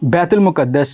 बैतुल मुक़द्दस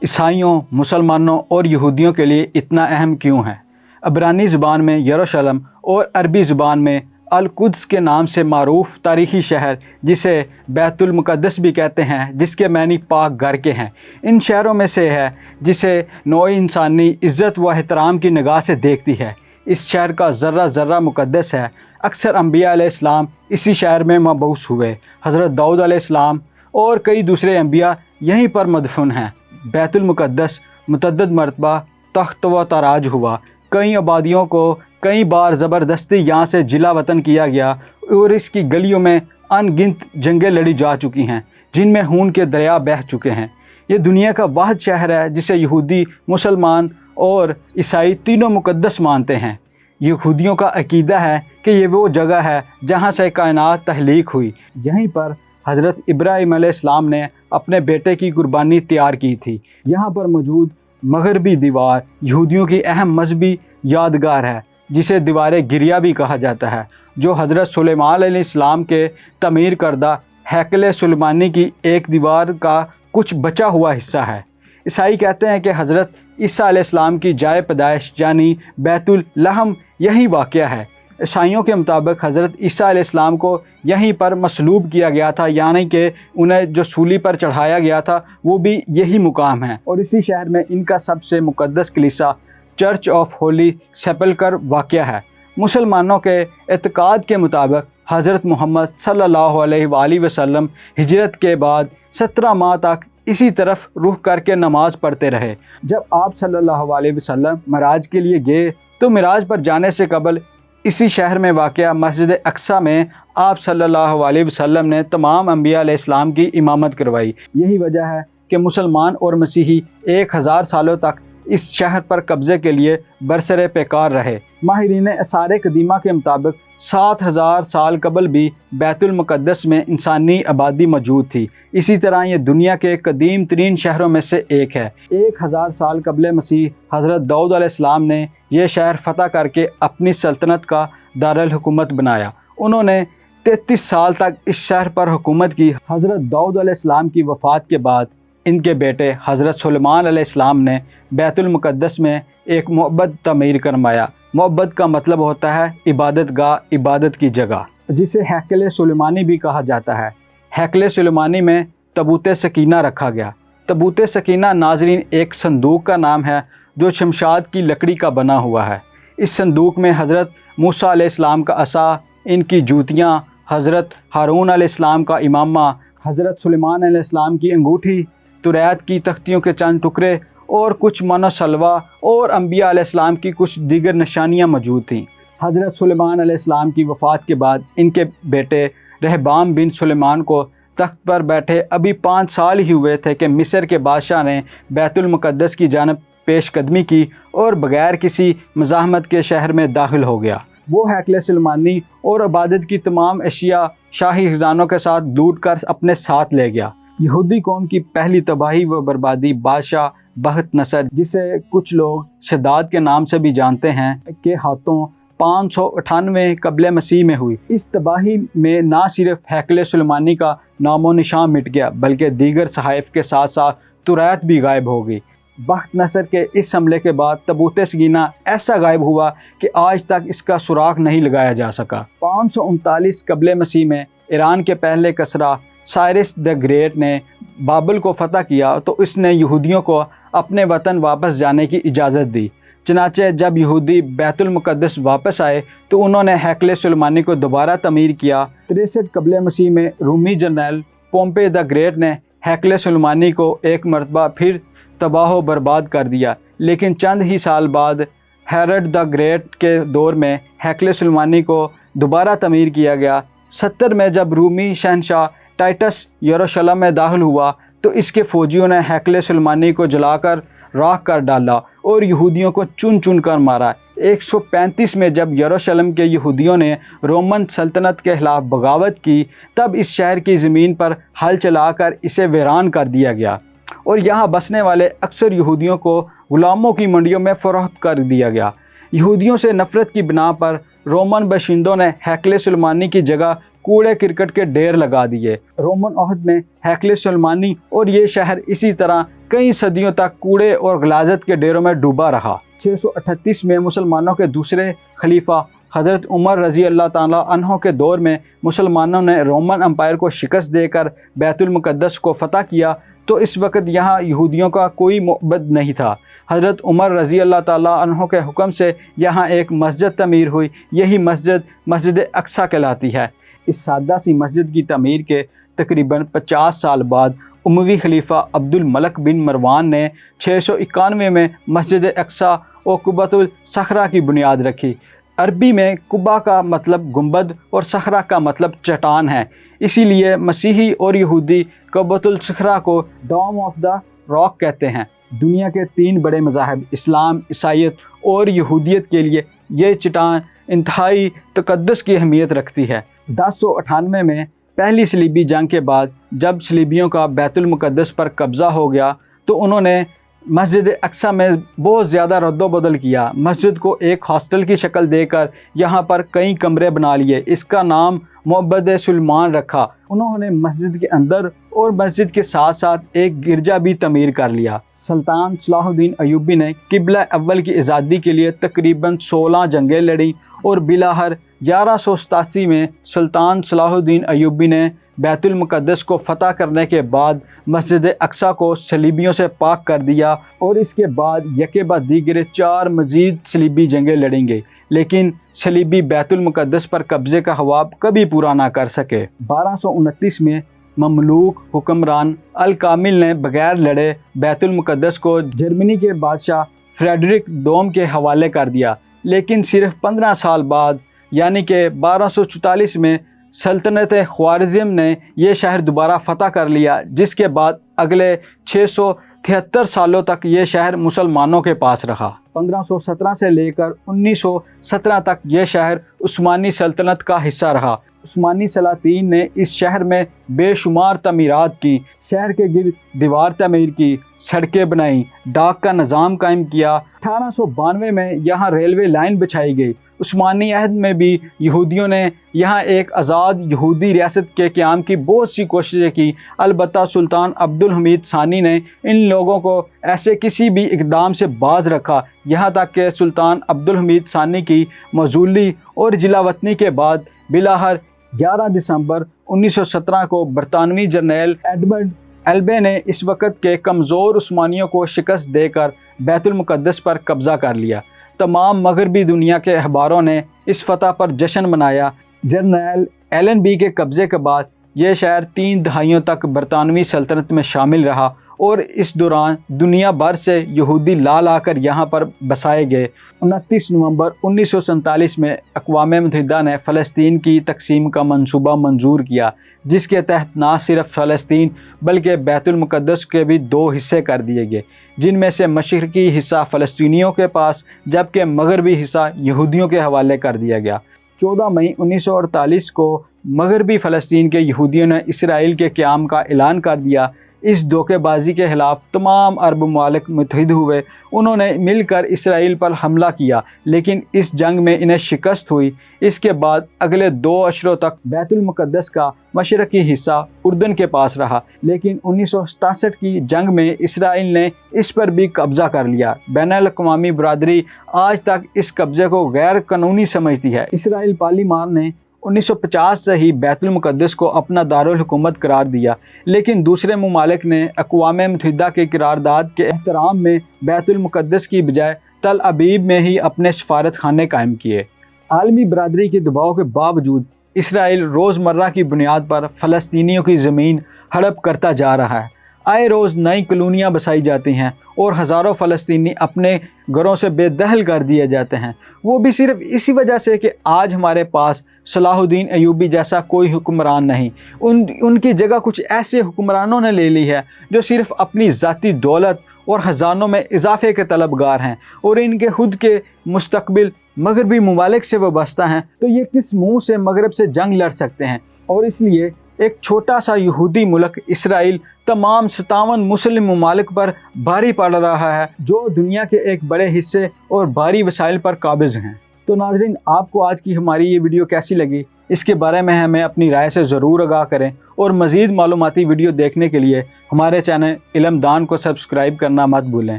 ईसाइयों, मुसलमानों और यहूदियों के लिए इतना अहम क्यों है? अब्रानी ज़ुबान में यरूशलेम और अरबी ज़ुबान में अल-कुद्स के नाम से मारूफ तारीख़ी शहर, जिसे बैतुल मुक़द्दस भी कहते हैं, जिसके मानी पाक घर के हैं, इन शहरों में से है जिसे नौ इंसानी इज़्ज़त व एहतराम की निगाह से देखती है। इस शहर का ज़र्रा ज़र्रा मुक़द्दस है। अक्सर अंबिया अलैहिस्सलाम इसी शहर में मबऊस हुए। हज़रत दाऊद अलैहिस्सलाम और कई दूसरे अंबिया यहीं पर मदफून हैं। बैतुल मुक़द्दस मुतअद्दिद मरतबा तख्त व ताराज हुआ। कई आबादियों को कई बार ज़बरदस्ती यहाँ से जिला वतन किया गया और इसकी गलियों में अनगिनत जंगें लड़ी जा चुकी हैं, जिनमें खून के दरिया बह चुके हैं। ये दुनिया का वाहिद शहर है जिसे यहूदी, मुसलमान और ईसाई तीनों मुक़द्दस मानते हैं। यहूदियों का अकीदा है कि ये वो जगह है जहाँ से कायनात तख्लीक हुई। यहीं पर हज़रत इब्राहीम अलैहिस्सलाम ने अपने बेटे की कुर्बानी तैयार की थी। यहाँ पर मौजूद मगरबी दीवार यहूदियों की अहम मजहबी यादगार है, जिसे दीवार गिरिया भी कहा जाता है, जो हज़रत सुलेमान अलैहिस्सलाम के तमीर करदा हैकल सुलेमानी की एक दीवार का कुछ बचा हुआ हिस्सा है। ईसाई कहते हैं कि हज़रत ईसा अलैहिस्सलाम की जाए पैदाइश यानी बैतुल लहम यही वाक़या है। ईसाइयों के मुताबिक हज़रत ईसा अलैहिस्सलाम को यहीं पर मसलूब किया गया था, यानी कि उन्हें जो सूली पर चढ़ाया गया था वो भी यही मुकाम है। और इसी शहर में इनका सबसे मुक़द्दस कलीसा चर्च ऑफ होली सेपल्कर वाक़या है। मुसलमानों के एतक़ाद के मुताबिक हज़रत मोहम्मद सल्लल्लाहु अलैहि वसल्लम हिजरत के बाद 17 माह तक इसी तरफ रुख करके नमाज़ पढ़ते रहे। जब आप सल्लल्लाहु अलैहि वसल्लम मिराज के लिए गए तो मिराज पर जाने से कबल इसी शहर में वाक़या मस्जिद अक्सा में आप सल्लल्लाहु अलैहि वसल्लम ने तमाम अंबिया अलैहिस्सलाम की इमामत करवाई। यही वजह है कि मुसलमान और मसीही 1000 सालों तक इस शहर पर कब्ज़े के लिए बरसरे पेकार रहे। माहिरीन आसार कदीमा के मुताबिक 7000 साल कबल भी बैतुल मुक़द्दस में इंसानी आबादी मौजूद थी। इसी तरह ये दुनिया के कदीम तरीन शहरों में से एक है। 1000 साल कबल मसीह हज़रत दाऊद अलैहिस्सलाम ने यह शहर फ़तह करके अपनी सल्तनत का दारुल हुकूमत बनाया। उन्होंने 33 साल तक इस शहर पर हुकूमत की। हज़रत दाऊद अलैहिस्सलाम की वफ़ात के बाद इनके बेटे हज़रत सुलेमान अलैहिस्सलाम ने बैतुल मुक़द्दस में एक मअबद तमीर करवाया। मअबद का मतलब होता है इबादत गाह, इबादत की जगह, जिसे हैकल सुलेमानी भी कहा जाता है। हैकल सुलेमानी में तबूत सकीना रखा गया। तबूत सकीना नाज़रीन एक संदूक का नाम है जो शमशाद की लकड़ी का बना हुआ है। इस संदूक में हज़रत मूसा अलैहिस्सलाम का असा, इनकी जूतियाँ, हज़रत हारून अलैहिस्सलाम का इमामा, हज़रत सुलेमान अलैहिस्सलाम की अंगूठी, तुरैत की तख्तियों के चंद टुकड़े और कुछ मन सलवा और अंबिया अलैहिस्सलाम की कुछ दीगर निशानियाँ मौजूद थीं। हज़रत सुलेमान अलैहिस्सलाम की वफ़ात के बाद इनके बेटे रहबाम बिन सुलेमान को तख्त पर बैठे अभी 5 साल ही हुए थे कि मिस्र के बादशाह ने बैतुल मुक़द्दस की जानब पेशकदमी की और बग़ैर किसी मज़ाहमत के शहर में दाखिल हो गया। वो हैकल सुलेमानी और इबादत की तमाम अशिया शाही खजानों के साथ लूट कर अपने साथ ले गया। यहूदी कौम की पहली तबाही व बर्बादी बादशाह बख्त नसर, जिसे कुछ लोग शद्दाद के नाम से भी जानते हैं, के हाथों 598 कबल मसीह में हुई। इस तबाही में ना सिर्फ हैकल सुलेमानी का नामो निशान मिट गया, बल्कि दीगर सहाइफ के साथ साथ तुरैत भी गायब हो गई। बख्त नसर के इस हमले के बाद तबूत सकीना ऐसा गायब हुआ कि आज तक इसका सुराग नहीं लगाया जा सका। 539 कबल मसीह में ईरान के पहले कसरा साइरस द ग्रेट ने बाबल को फ़तह किया तो इसने यहूदियों को अपने वतन वापस जाने की इजाज़त दी। चनाचे जब यहूदी बैतुल मुक़द्दस वापस आए तो उन्होंने हैकल सुलेमानी को दोबारा तमीर किया। 63 कबल मसीह में रूमी जनरल पोम्पे द ग्रेट ने हैकल सुलेमानी को एक मरतबा फिर तबाह बर्बाद कर दिया, लेकिन चंद ही साल बाद हेरोड द ग्रेट के दौर में हैकल सुलेमानी को दोबारा तमीर किया गया। 70 में जब रूमी शहनशाह टाइटस यरूशलेम में दाखिल हुआ तो इसके फ़ौजियों ने हैकल सुलेमानी को जलाकर राख कर डाला और यहूदियों को चुन चुन कर मारा। 135 में जब यरूशलेम के यहूदियों ने रोमन सल्तनत के ख़िलाफ़ बगावत की, तब इस शहर की ज़मीन पर हल चलाकर इसे वीरान कर दिया गया और यहाँ बसने वाले अक्सर यहूदियों को ग़ुलामों की मंडियों में फ़रोख्त कर दिया गया। यहूदियों से नफ़रत की बिना पर रोमन बाशिंदों ने हैकल सुलेमानी की जगह कूड़े करकट के ढेर लगा दिए। रोमन अहद में हैकल सुलेमानी और ये शहर इसी तरह कई सदियों तक कूड़े और गलाजत के ढेरों में डूबा रहा। 638 में मुसलमानों के दूसरे खलीफा हज़रत उमर रज़ी अल्लाह ताला अन्हो के दौर में मुसलमानों ने रोमन एम्पायर को शिकस्त देकर बैतुल मुक़द्दस को फ़तह किया तो इस वक्त यहाँ यहूदियों का कोई मुअब्बद नहीं था। हज़रत उमर रज़ी अल्लाह ताला अन्हो के हुक्म से यहाँ एक मस्जिद तमीर हुई। यही मस्जिद मस्जिद अक्सा कहलाती है। इस सादा सी मस्जिद की तमीर के तकरीबन 50 साल बाद उमवी खलीफा अब्दुल मलक बिन मरवान ने 691 में मस्जिद अक्सा और कुब्बतुल सखरा की बुनियाद रखी। अरबी में कुब्बा का मतलब गुंबद और सखरा का मतलब चट्टान है। इसीलिए मसीही और यहूदी कुब्बतुल सखरा को डोम ऑफ द रॉक कहते हैं। दुनिया के 3 बड़े मज़ाहब इस्लाम, ईसाईयत और यहूदियत के लिए ये चट्टान इंतहाई तक़द्दुस की अहमियत रखती है। 1098 में पहली सलीबी जंग के बाद जब सलीबियों का बैतुल मुक़द्दस पर कब्ज़ा हो गया तो उन्होंने मस्जिद अक्सा में बहुत ज़्यादा रद्द-ओ-बदल किया। मस्जिद को एक हॉस्टल की शक्ल देकर यहाँ पर कई कमरे बना लिए। इसका नाम मुअब्बद सुलेमान रखा। उन्होंने मस्जिद के अंदर और मस्जिद के साथ साथ एक गिरजा भी तमीर कर लिया। सुल्तान सलाहुद्दीन अय्यूबी ने किबला अव्वल की आज़ादी के लिए तकरीबन 16 जंगें लड़ी और बिलाहर 1187 में सुल्तान सलाहुद्दीन अय्यूबी ने बैतुल मुक़द्दस को फ़तह करने के बाद मस्जिद अक्सा को सलीबियों से पाक कर दिया और इसके बाद यके बाद दीगरे 4 मज़ीद सलीबी जंगें लड़ेंगे, लेकिन सलीबी बैतुल मुक़द्दस पर कब्ज़े का ख्वाब कभी पूरा ना कर सके। 1229 में ममलूक हुक्मरान अल कामिल ने बगैर लड़े बैतुल मुक़द्दस को जर्मनी के बादशाह फ्रेडरिक दोम के हवाले कर दिया, लेकिन सिर्फ 15 साल बाद यानी कि 1244 में सल्तनत ख्वारिज़म ने यह शहर दोबारा फ़तह कर लिया, जिसके बाद अगले 673 सालों तक ये शहर मुसलमानों के पास रहा। 1517 से लेकर 1917 तक ये शहर उस्मानी सल्तनत का हिस्सा रहा। उस्मानी सलातीन ने इस शहर में बेशुमार तमीरात की, शहर के गिर्द दीवार तमीर की, सड़कें बनाई, डाक का निज़ाम कायम किया। 1892 में यहाँ रेलवे लाइन बिछाई गई। उस्मानी अहद में भी यहूदियों ने यहाँ एक आज़ाद यहूदी रियासत के क़याम की बहुत सी कोशिशें की। अलबत्ता सुल्तान अब्दुल हमीद सानी ने इन लोगों को ऐसे किसी भी इक़दाम से बाज रखा, यहाँ तक कि सुल्तान अब्दुल हमीद सानी की मौजूली और जिलावतनी के बाद बिलाहर 11 दिसंबर 1917 को बरतानवी जर्नैल एडमंड एल्बे ने इस वक्त के कमज़ोर उस्मानियों को शिकस्त देकर बैतुल मुक़द्दस पर कब्ज़ा कर लिया। तमाम मगरबी दुनिया के अखबारों ने इस फ़तह पर जश्न मनाया। जर्नैल एलन के कब्ज़े के बाद यह शहर 3 दहाइयों तक बरतानवी सल्तनत में शामिल रहा और इस दौरान दुनिया भर से यहूदी ला कर यहाँ पर बसाए गए। 29 नवंबर 1947 में अक़वाम मुत्तहिदा ने फ़लस्तीन की तक़सीम का मंसूबा मंजूर किया, जिसके तहत न सिर्फ फ़लस्तीन बल्कि बैतुल मुक़द्दस के भी 2 हिस्से कर दिए गए, जिनमें से मशरिकी हिस्सा फ़लस्तीनियों के पास जबकि मगरबी हिस्सा यहूदियों के हवाले कर दिया गया। 14 मई 1948 को मगरबी फ़लस्तीन के यहूदियों ने इसराइल के क़याम का ऐलान कर दिया। इस धोखेबाजी के ख़िलाफ़ तमाम अरब ममालिक मुत्तहिद हुए। उन्होंने मिलकर इसराइल पर हमला किया, लेकिन इस जंग में इन्हें शिकस्त हुई। इसके बाद अगले 2 अशरों तक बैतुल मुक़द्दस का मशरक़ी हिस्सा उर्दन के पास रहा, लेकिन 1967 की जंग में इसराइल ने इस पर भी कब्ज़ा कर लिया। बैनुल-अक़वामी बरादरी आज तक इस कब्ज़े को गैर कानूनी समझती है। इसराइल पार्लिमान ने 1950 से ही बैतुल मुक़द्दस को अपना दारुल हुकूमत करार दिया, लेकिन दूसरे ममालिक ने अक़वाम मुत्तहिदा के करारदाद के एहतराम में बैतुल मुक़द्दस की बजाय तल अबीब में ही अपने सफारत खाने कायम किए। आलमी बरादरी के दबाव के बावजूद इसराइल रोज़मर्रा की बुनियाद पर फ़लस्तीनियों की ज़मीन हड़प करता जा रहा है। आए रोज़ नई कॉलोनियाँ बसाई जाती हैं और हज़ारों फ़लस्तीनी अपने घरों से बेदखल कर दिए जाते हैं। वो भी सिर्फ इसी वजह से कि आज हमारे पास सलाहुद्दीन अय्यूबी जैसा कोई हुक्मरान नहीं। उनकी जगह कुछ ऐसे हुक्मरानों ने ले ली है जो सिर्फ अपनी ज़ाती दौलत और ख़जानों में इजाफे के तलबगार हैं और इनके खुद के मुस्तकबिल मगरबी ममालिक से वाबस्ता हैं। तो ये किस मुँह से मगरब से जंग लड़ सकते हैं? और इसलिए एक छोटा सा यहूदी मुल्क इसराइल तमाम 57 मुस्लिम ममालिक पर भारी पड़ रहा है, जो दुनिया के एक बड़े हिस्से और भारी वसाइल पर काबिज़ हैं। तो नाज़रीन, आपको आज की हमारी ये वीडियो कैसी लगी? اس کے بارے میں ہمیں اپنی رائے سے ضرور آگاہ کریں، اور مزید معلوماتی ویڈیو دیکھنے کے لیے ہمارے چینل علم دان کو سبسکرائب کرنا مت بھولیں۔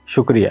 شکریہ۔